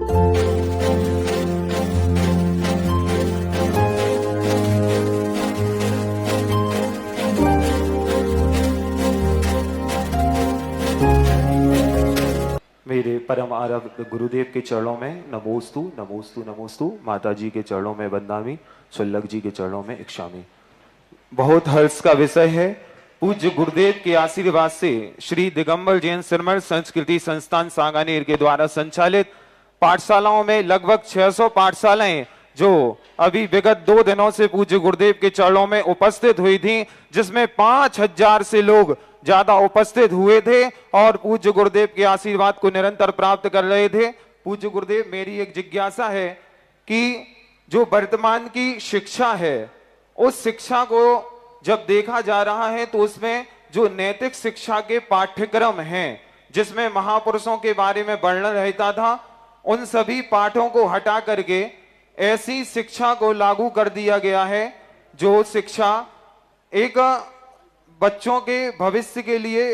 मेरे परम आराध्य गुरुदेव के चरणों में नमोस्तु नमोस्तु नमोस्तु, माता जी के चरणों में वंदामि, शुल्लक जी के चरणों में इक्षामि। बहुत हर्ष का विषय है। पूज्य गुरुदेव के आशीर्वाद से श्री दिगंबर जैन सिरमौर संस्कृति संस्थान सांगानेर के द्वारा संचालित पाठशालाओं में लगभग 600 पाठशालाएं जो अभी विगत 2 दिनों से पूज्य गुरुदेव के चरणों में उपस्थित हुई थी, जिसमें 5000 से लोग ज्यादा उपस्थित हुए थे और पूज्य गुरुदेव के आशीर्वाद को निरंतर प्राप्त कर रहे थे। पूज्य गुरुदेव, मेरी एक जिज्ञासा है कि जो वर्तमान की शिक्षा है, उस शिक्षा को जब देखा जा रहा है तो उसमें जो नैतिक शिक्षा के पाठ्यक्रम हैं, जिसमें महापुरुषों के बारे में वर्णन रहता था, उन सभी पाठों को हटा करके ऐसी शिक्षा को लागू कर दिया गया है जो शिक्षा एक बच्चों के भविष्य के लिए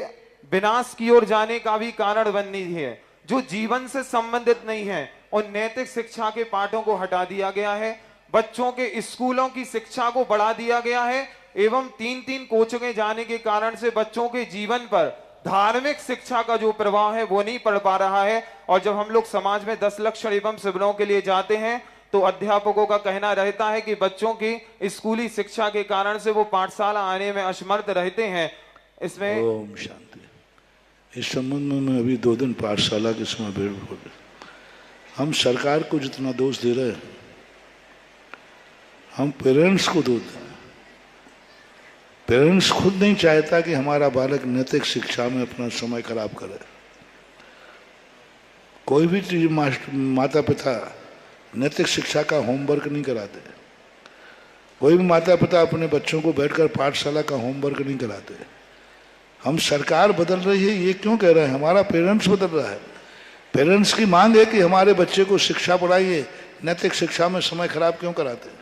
विनाश की ओर जाने का भी कारण बननी है, जो जीवन से संबंधित नहीं है। उन नैतिक शिक्षा के पाठों को हटा दिया गया है, बच्चों के स्कूलों की शिक्षा को बढ़ा दिया गया है एवं 3-3 कोचिंगें जाने के कारण से बच्चों के जीवन पर धार्मिक शिक्षा का जो प्रभाव है वो नहीं पड़ पा रहा है। और जब हम लोग समाज में 10 लक्षण एवं शिविरों के लिए जाते हैं तो अध्यापकों का कहना रहता है कि बच्चों की स्कूली शिक्षा के कारण से वो पाठशाला आने में असमर्थ रहते हैं। इसमें ओम शांति। इस संबंध में मैं अभी 2 दिन पाठशाला के समय भेड़ हो गए। हम सरकार को जितना दोष दे रहे हैं, हम पेरेंट्स को दोष दें। पेरेंट्स खुद नहीं चाहता कि हमारा बालक नैतिक शिक्षा में अपना समय खराब करे। कोई भी चीज माता पिता नैतिक शिक्षा का होमवर्क नहीं कराते। कोई भी माता पिता अपने बच्चों को बैठकर पाठशाला का होमवर्क नहीं कराते। हम सरकार बदल रही है ये क्यों कह रहे हैं? हमारा पेरेंट्स बदल रहा है। पेरेंट्स की मांग है कि हमारे बच्चे को शिक्षा पढ़ाइए, नैतिक शिक्षा में समय खराब क्यों कराते हैं?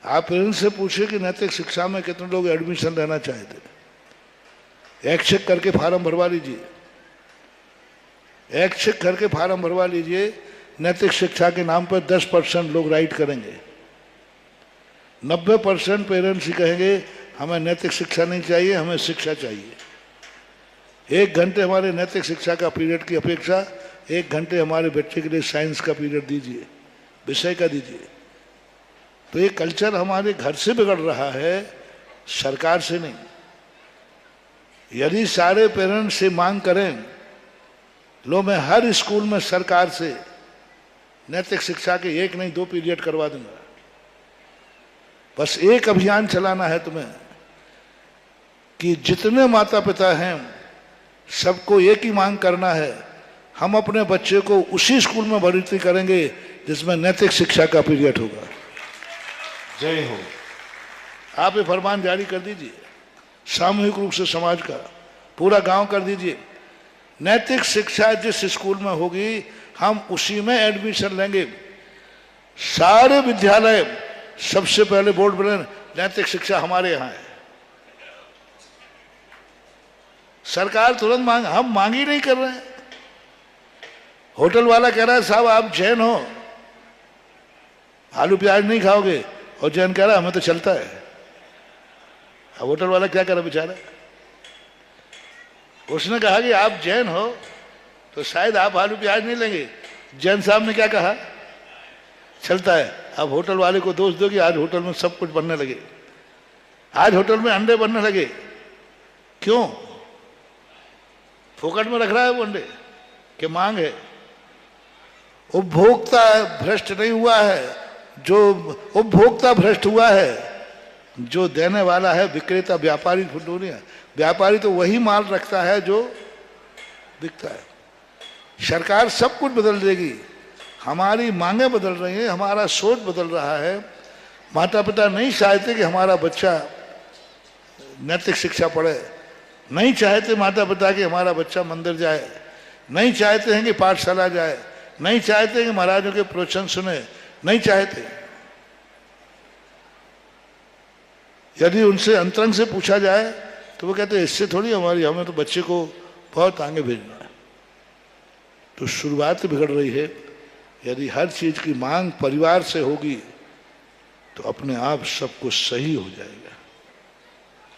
आप पेरेंट्स से पूछिए कि नैतिक शिक्षा में कितने लोग एडमिशन लेना चाहते। एक चेक करके फार्म भरवा लीजिए, एक चेक करके फार्म भरवा लीजिए। नैतिक शिक्षा के नाम पर 10% लोग राइट करेंगे, 90% पेरेंट्स ही कहेंगे हमें नैतिक शिक्षा नहीं चाहिए, हमें शिक्षा चाहिए। 1 घंटे हमारे नैतिक शिक्षा का पीरियड की अपेक्षा 1 घंटे हमारे बच्चे के लिए साइंस का पीरियड दीजिए, विषय का दीजिए। तो ये कल्चर हमारे घर से बिगड़ रहा है, सरकार से नहीं। यदि सारे पेरेंट्स से मांग करें, लो मैं हर स्कूल में सरकार से नैतिक शिक्षा के 1 नहीं 2 पीरियड करवा दूंगा। बस एक अभियान चलाना है तुम्हें कि जितने माता पिता हैं सबको एक ही मांग करना है, हम अपने बच्चे को उसी स्कूल में भर्ती करेंगे जिसमें नैतिक शिक्षा का पीरियड होगा। जय हो। आप ये फरमान जारी कर दीजिए, सामूहिक रूप से समाज का, पूरा गांव कर दीजिए। नैतिक शिक्षा जिस स्कूल में होगी हम उसी में एडमिशन लेंगे। सारे विद्यालय सबसे पहले बोर्ड बने नैतिक शिक्षा हमारे यहाँ है। सरकार तुरंत मांग, हम मांग ही नहीं कर रहे हैं। होटल वाला कह रहा है साहब आप जैन हो, आलू प्याज नहीं खाओगे, और जैन कह रहा है हमें तो चलता है। अब होटल वाला क्या कर रहा बेचारा? उसने कहा कि आप जैन हो तो शायद आप आलू प्याज नहीं लेंगे। जैन साहब ने क्या कहा? चलता है। अब होटल वाले को दोष दो कि आज होटल में सब कुछ बनने लगे, आज होटल में अंडे बनने लगे। क्यों? फोकट में रख रहा है वो अंडे कि मांग है। उपभोक्ता भ्रष्ट नहीं हुआ है, जो उपभोक्ता भ्रष्ट हुआ है, जो देने वाला है विक्रेता, व्यापारी थोड़ी है। व्यापारी तो वही माल रखता है जो बिकता है। सरकार सब कुछ बदल देगी, हमारी मांगें बदल रही हैं, हमारा सोच बदल रहा है। माता पिता नहीं चाहते कि हमारा बच्चा नैतिक शिक्षा पढ़े, नहीं चाहते माता पिता कि हमारा बच्चा मंदिर जाए, नहीं चाहते हैं कि पाठशाला जाए, नहीं चाहते हैं कि महाराजों के प्रवचन सुने, नहीं चाहते। यदि उनसे अंतरंग से पूछा जाए तो वो कहते हैं इससे थोड़ी हमें तो बच्चे को बहुत आगे भेजना है। तो शुरुआत बिगड़ रही है। यदि हर चीज की मांग परिवार से होगी तो अपने आप सब कुछ सही हो जाएगा।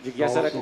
जिज्ञासा रख